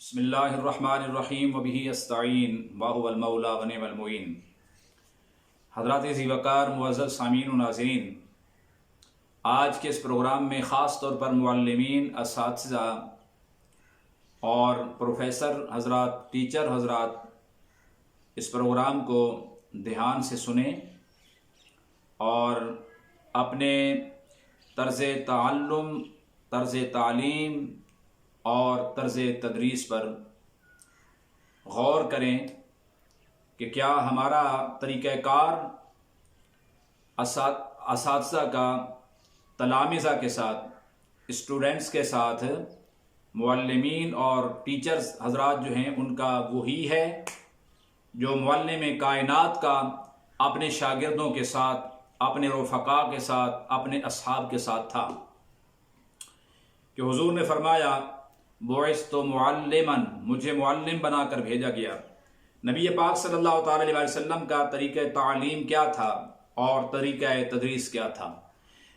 بسم اللہ الرحمن الرحیم وبہ استعین وہو المولا ونعم المعین۔ حضرات ذی وقار معزز سامعین و ناظرین، آج کے اس پروگرام میں خاص طور پر معلمین، اساتذہ اور پروفیسر حضرات، ٹیچر حضرات اس پروگرام کو دھیان سے سنیں اور اپنے طرز تعلم، طرز تعلیم اور طرز تدریس پر غور کریں کہ کیا ہمارا طریقہ کار اساتذہ کا تلامذہ کے ساتھ، اسٹوڈنٹس کے ساتھ، معلمین اور ٹیچرز حضرات جو ہیں ان کا وہی ہے جو معلم کائنات کا اپنے شاگردوں کے ساتھ، اپنے رفقاء کے ساتھ، اپنے اصحاب کے ساتھ تھا کہ حضور نے فرمایا بعثت معلما، مجھے معلم بنا کر بھیجا گیا۔ نبی پاک صلی اللہ تعالی علیہ وسلم کا طریقہ تعلیم کیا تھا اور طریقہ تدریس کیا تھا؟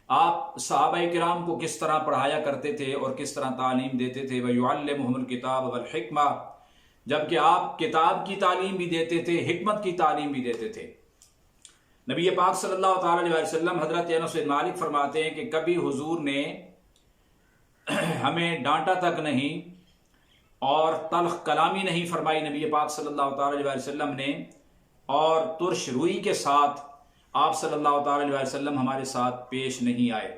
آپ صحابہ کرام کو کس طرح پڑھایا کرتے تھے اور کس طرح تعلیم دیتے تھے؟ وَيُعَلِّمُهُمُ الْكِتَابَ وَالْحِكْمَةَ، جبکہ آپ کتاب کی تعلیم بھی دیتے تھے، حکمت کی تعلیم بھی دیتے تھے۔ نبی پاک صلی اللہ تعالی علیہ وسلم حضرت انس بن مالک فرماتے ہیں کہ کبھی حضور نے ہمیں ڈانٹا تک نہیں اور تلخ کلامی نہیں فرمائی نبی پاک صلی اللہ تعالی علیہ وسلم نے، اور ترش روئی کے ساتھ آپ صلی اللہ تعالی علیہ وسلم ہمارے ساتھ پیش نہیں آئے۔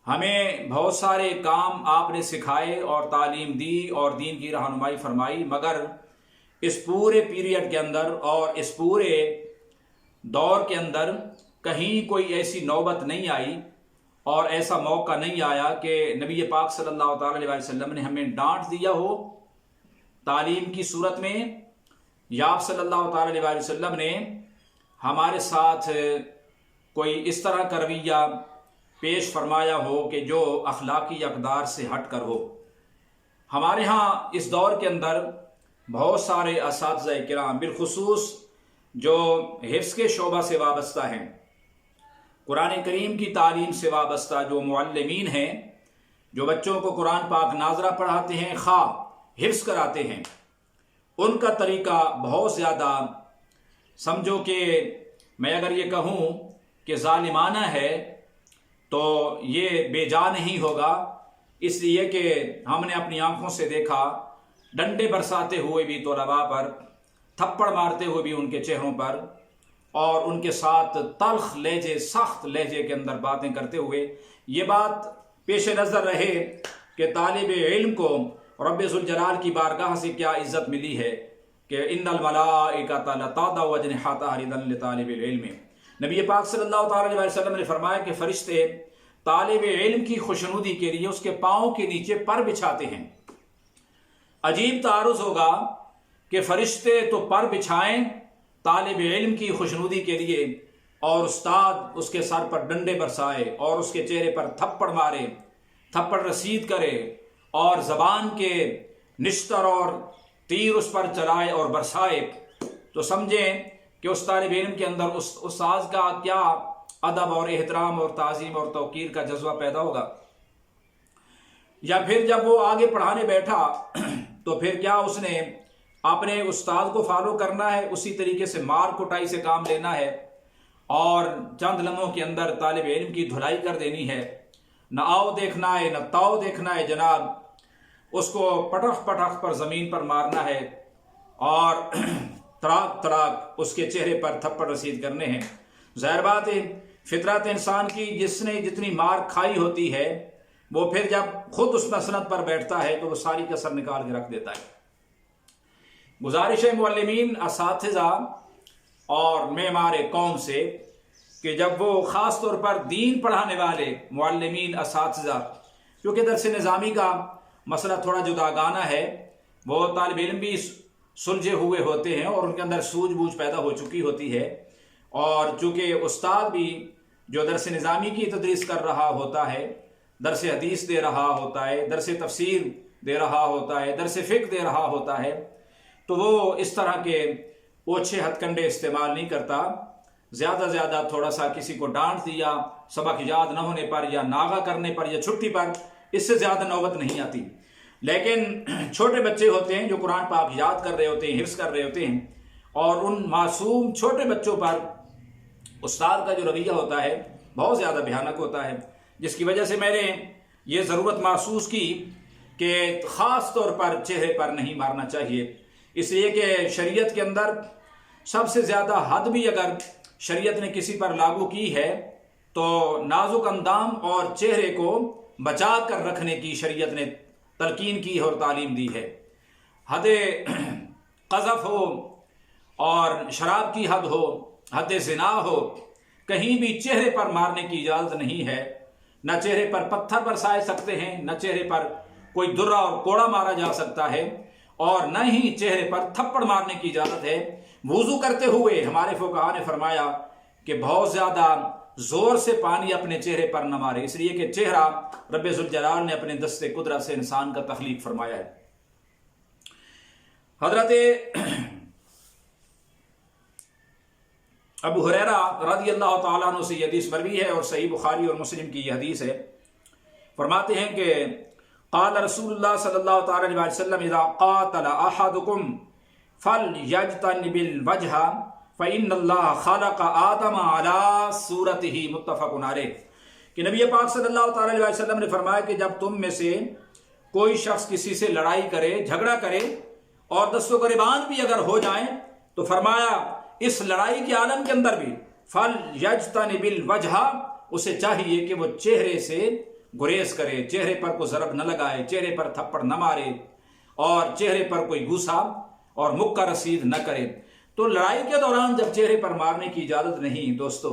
ہمیں بہت سارے کام آپ نے سکھائے اور تعلیم دی اور دین کی رہنمائی فرمائی، مگر اس پورے پیریڈ کے اندر اور اس پورے دور کے اندر کہیں کوئی ایسی نوبت نہیں آئی اور ایسا موقع نہیں آیا کہ نبی پاک صلی اللہ تعالی علیہ وسلم نے ہمیں ڈانٹ دیا ہو تعلیم کی صورت میں، یا آپ صلی اللہ تعالی علیہ وسلم نے ہمارے ساتھ کوئی اس طرح کا رویہ پیش فرمایا ہو کہ جو اخلاقی اقدار سے ہٹ کر ہو۔ ہمارے ہاں اس دور کے اندر بہت سارے اساتذہ کرام، بالخصوص جو حفظ کے شعبہ سے وابستہ ہیں، قرآن کریم کی تعلیم سے وابستہ جو معلمین ہیں، جو بچوں کو قرآن پاک ناظرہ پڑھاتے ہیں، خواہ حفظ کراتے ہیں، ان کا طریقہ بہت زیادہ، سمجھو کہ میں اگر یہ کہوں کہ ظالمانہ ہے تو یہ بے جا نہیں ہوگا، اس لیے کہ ہم نے اپنی آنکھوں سے دیکھا ڈنڈے برساتے ہوئے بھی طلباء پر، تھپڑ مارتے ہوئے بھی ان کے چہروں پر، اور ان کے ساتھ تلخ لہجے، سخت لہجے کے اندر باتیں کرتے ہوئے۔ یہ بات پیش نظر رہے کہ طالب علم کو رب ذوالجلال کی بارگاہ سے کیا عزت ملی ہے کہ ان الملائکۃ لتضع اجنحتها رضا لطالب العلم۔ نبی پاک صلی اللہ تعالی علیہ وسلم نے فرمایا کہ فرشتے طالب علم کی خوشنودی کے لیے اس کے پاؤں کے نیچے پر بچھاتے ہیں۔ عجیب تعارض ہوگا کہ فرشتے تو پر بچھائیں طالب علم کی خوشنودی کے لیے، اور استاد اس کے سر پر ڈنڈے برسائے اور اس کے چہرے پر تھپڑ مارے، تھپڑ رسید کرے اور زبان کے نشتر اور تیر اس پر چلائے اور برسائے، تو سمجھیں کہ اس طالب علم کے اندر اس استاذ کا کیا ادب اور احترام اور تعظیم اور توقیر کا جذبہ پیدا ہوگا۔ یا پھر جب وہ آگے پڑھانے بیٹھا تو پھر کیا اس نے اپنے استاد کو فالو کرنا ہے، اسی طریقے سے مار کٹائی سے کام لینا ہے اور چند لمحوں کے اندر طالب علم کی دھلائی کر دینی ہے؟ نہ آؤ دیکھنا ہے، نہ تاؤ دیکھنا ہے جناب، اس کو پٹخ پٹخ پر زمین پر مارنا ہے اور تڑاک تڑاک اس کے چہرے پر تھپڑ رسید کرنے ہیں۔ ظاہر بات ہے فطرت انسان کی جس نے جتنی مار کھائی ہوتی ہے، وہ پھر جب خود اس مسند پر بیٹھتا ہے تو وہ ساری کسر نکال کے رکھ دیتا ہے۔ گزارش ہے معلمین، اساتذہ اور معمار قوم سے کہ جب وہ خاص طور پر دین پڑھانے والے معلمین، اساتذہ، کیونکہ درس نظامی کا مسئلہ تھوڑا جداگانہ ہے، وہ طالب علم بھی سلجھے ہوئے ہوتے ہیں اور ان کے اندر سوجھ بوجھ پیدا ہو چکی ہوتی ہے، اور چونکہ استاد بھی جو درس نظامی کی تدریس کر رہا ہوتا ہے، درس حدیث دے رہا ہوتا ہے، درس تفسیر دے رہا ہوتا ہے، درس فقہ دے رہا ہوتا ہے، تو وہ اس طرح کے اوچھے ہتھ کنڈے استعمال نہیں کرتا۔ زیادہ تھوڑا سا کسی کو ڈانٹ دیا سبق یاد نہ ہونے پر یا ناغہ کرنے پر یا چھٹی پر، اس سے زیادہ نوبت نہیں آتی۔ لیکن چھوٹے بچے ہوتے ہیں جو قرآن پاک یاد کر رہے ہوتے ہیں، حفظ کر رہے ہوتے ہیں، اور ان معصوم چھوٹے بچوں پر استاد کا جو رویہ ہوتا ہے بہت زیادہ بھیانک ہوتا ہے، جس کی وجہ سے میں نے یہ ضرورت محسوس کی کہ خاص طور پر چہرے پر نہیں مارنا چاہیے، اس لیے کہ شریعت کے اندر سب سے زیادہ حد بھی اگر شریعت نے کسی پر لاگو کی ہے تو نازک اندام اور چہرے کو بچا کر رکھنے کی شریعت نے تلقین کی ہے اور تعلیم دی ہے۔ حد قذف ہو اور شراب کی حد ہو، حد زنا ہو، کہیں بھی چہرے پر مارنے کی اجازت نہیں ہے۔ نہ چہرے پر پتھر برسائے سکتے ہیں، نہ چہرے پر کوئی درہ اور کوڑا مارا جا سکتا ہے، اور نہ ہی چہرے پر تھپڑ مارنے کی اجازت ہے۔ وضو کرتے ہوئے ہمارے فقہاء نے فرمایا کہ بہت زیادہ زور سے پانی اپنے چہرے پر نہ مارے، اس لیے کہ چہرہ رب ذوالجلال نے اپنے دست قدرت سے انسان کا تخلیق فرمایا ہے۔ حضرت ابو ہریرہ رضی اللہ تعالیٰ عنہ سے یہ حدیث مروی ہے، اور صحیح بخاری اور مسلم کی یہ حدیث ہے۔ فرماتے ہیں کہ قال رسول اللہ صلی اللہ تعالیٰ علیہ وسلم اذا قاتل احدکم فلیجتنب الوجہ فإن اللہ خلق آدم علی صورتہ، متفق علیہ، کہ نبی پاک صلی اللہ تعالیٰ علیہ وسلم نے فرمایا کہ جب تم میں سے کوئی شخص کسی سے لڑائی کرے، جھگڑا کرے، اور دست و گریبان بھی اگر ہو جائیں، تو فرمایا اس لڑائی کے عالم کے اندر بھی فَلْيَجْتَنِبِ الْوَجْهَ، اسے چاہیے کہ وہ چہرے سے گریز کرے، چہرے پر کوئی ضرب نہ لگائے، چہرے پر تھپڑ نہ مارے، اور چہرے پر کوئی غصہ اور مکہ رسید نہ کرے۔ تو لڑائی کے دوران جب چہرے پر مارنے کی اجازت نہیں دوستو،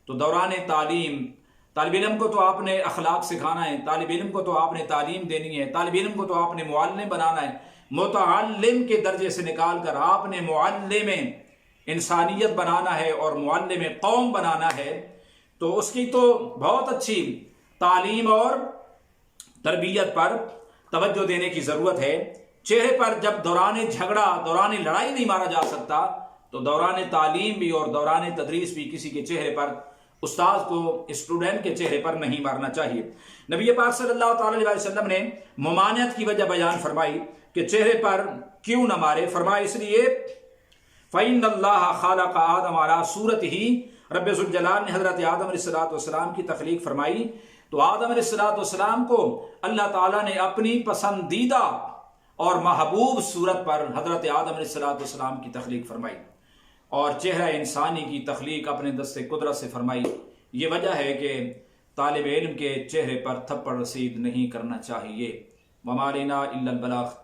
تو دوران تعلیم طالب علم کو تو آپ نے اخلاق سکھانا ہے، طالب علم کو تو آپ نے تعلیم دینی ہے، طالب علم کو تو آپ نے معلم بنانا ہے، متعلم کے درجے سے نکال کر آپ نے معلم انسانیت بنانا ہے اور معلم قوم بنانا ہے، تو اس کی تو بہت اچھی تعلیم اور تربیت پر توجہ دینے کی ضرورت ہے۔ چہرے پر جب دوران جھگڑا، دوران لڑائی نہیں مارا جا سکتا، تو دوران تعلیم بھی اور دوران تدریس بھی کسی کے چہرے پر، استاد کو اسٹوڈنٹ کے چہرے پر نہیں مارنا چاہیے۔ نبی پاک صلی اللہ تعالیٰ علیہ وسلم نے ممانعت کی وجہ بیان فرمائی کہ چہرے پر کیوں نہ مارے، فرمایا اس لیے فَإِنَّ اللَّهَ خَلَقَ آدَمَ عَلَى صُورَتِهِ، رب ذوالجلال نے حضرت آدم علیہ السلام کی تخلیق فرمائی، تو آدم علیہ السلام کو اللہ تعالیٰ نے اپنی پسندیدہ اور محبوب صورت پر حضرت آدم علیہ السلام کی تخلیق فرمائی، اور چہرہ انسانی کی تخلیق اپنے دست قدرت سے فرمائی۔ یہ وجہ ہے کہ طالب علم کے چہرے پر تھپڑ رسید نہیں کرنا چاہیے۔ وَمَا عَلَيْنَا إِلَّا الْبَلَاغُ۔